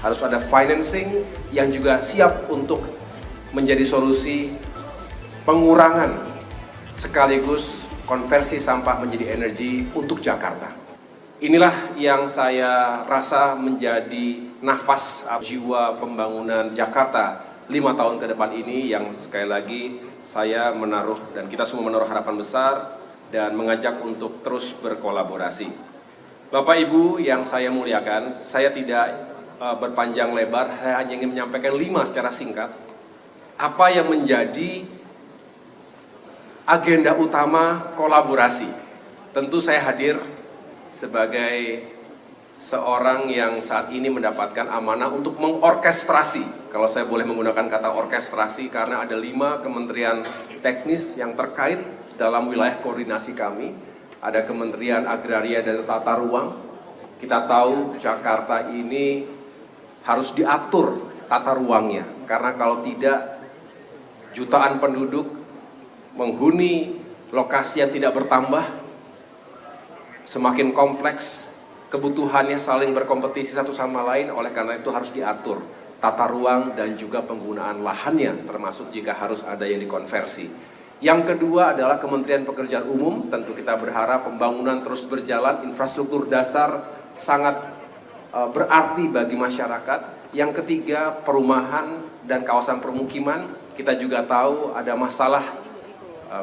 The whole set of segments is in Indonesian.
harus ada financing yang juga siap untuk menjadi solusi pengurangan sekaligus konversi sampah menjadi energi untuk Jakarta. Inilah yang saya rasa menjadi nafas jiwa pembangunan Jakarta 5 tahun ke depan ini, yang sekali lagi saya menaruh dan kita semua menaruh harapan besar dan mengajak untuk terus berkolaborasi. Bapak Ibu yang saya muliakan, saya tidak berpanjang lebar, saya hanya ingin menyampaikan 5 secara singkat apa yang menjadi agenda utama kolaborasi. Tentu saya hadir sebagai seorang yang saat ini mendapatkan amanah untuk mengorkestrasi, kalau saya boleh menggunakan kata orkestrasi, karena ada 5 kementerian teknis yang terkait dalam wilayah koordinasi kami. Ada Kementerian Agraria dan Tata Ruang. Kita tahu Jakarta ini harus diatur tata ruangnya, karena kalau tidak jutaan penduduk menghuni lokasi yang tidak bertambah, semakin kompleks, kebutuhannya saling berkompetisi satu sama lain. Oleh karena itu harus diatur tata ruang dan juga penggunaan lahannya, termasuk jika harus ada yang dikonversi. Yang kedua adalah Kementerian Pekerjaan Umum. Tentu kita berharap pembangunan terus berjalan, infrastruktur dasar sangat berarti bagi masyarakat. Yang ketiga, perumahan dan kawasan permukiman. Kita juga tahu ada masalah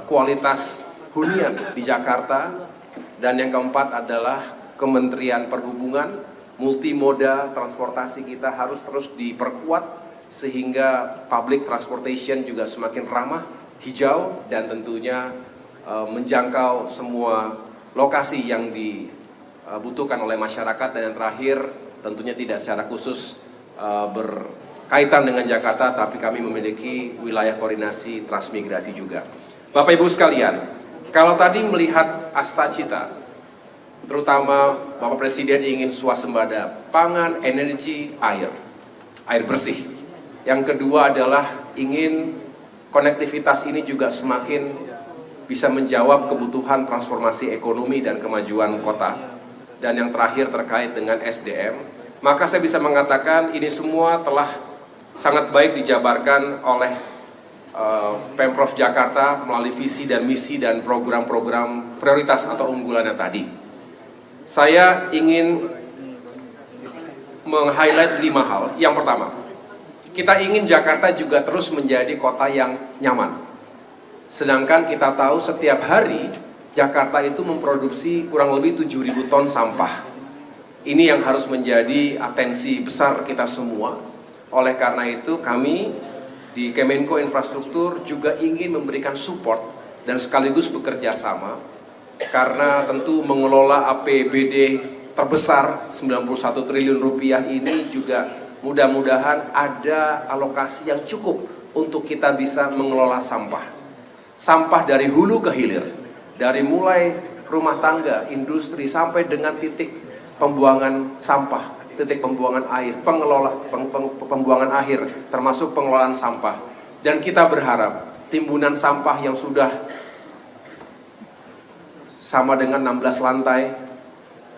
kualitas hunian di Jakarta. Dan yang keempat adalah Kementerian Perhubungan. Multimoda transportasi kita harus terus diperkuat sehingga public transportation juga semakin ramah, hijau, dan tentunya menjangkau semua lokasi yang dibutuhkan oleh masyarakat. Dan yang terakhir, tentunya tidak secara khusus berkaitan dengan Jakarta, tapi kami memiliki wilayah koordinasi transmigrasi juga. Bapak Ibu sekalian, kalau tadi melihat Astacita, terutama Bapak Presiden ingin swasembada pangan, energi, air bersih. Yang kedua adalah ingin konektivitas ini juga semakin bisa menjawab kebutuhan transformasi ekonomi dan kemajuan kota. Dan yang terakhir terkait dengan SDM. Maka saya bisa mengatakan ini semua telah sangat baik dijabarkan oleh Pemprov Jakarta melalui visi dan misi dan program-program prioritas atau unggulannya tadi. Saya ingin meng-highlight 5 hal. Yang pertama, kita ingin Jakarta juga terus menjadi kota yang nyaman. Sedangkan kita tahu setiap hari Jakarta itu memproduksi kurang lebih 7.000 ton sampah. Ini yang harus menjadi atensi besar kita semua. Oleh karena itu kami di Kemenko Infrastruktur juga ingin memberikan support dan sekaligus bekerja sama, karena tentu mengelola APBD terbesar 91 triliun rupiah ini juga mudah-mudahan ada alokasi yang cukup untuk kita bisa mengelola sampah. Sampah dari hulu ke hilir, dari mulai rumah tangga, industri, sampai dengan titik pembuangan sampah, titik pembuangan air, pembuangan akhir, termasuk pengelolaan sampah. Dan kita berharap timbunan sampah yang sudah sama dengan 16 lantai,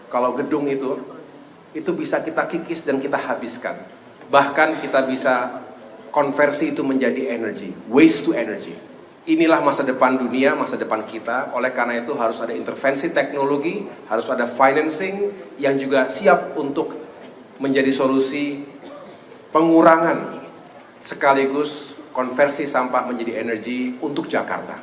kalau gedung itu bisa kita kikis dan kita habiskan. Bahkan kita bisa konversi itu menjadi energi, waste to energy. Inilah masa depan dunia, masa depan kita. Oleh karena itu harus ada intervensi teknologi, harus ada financing yang juga siap untuk menjadi solusi pengurangan sekaligus konversi sampah menjadi energi untuk Jakarta.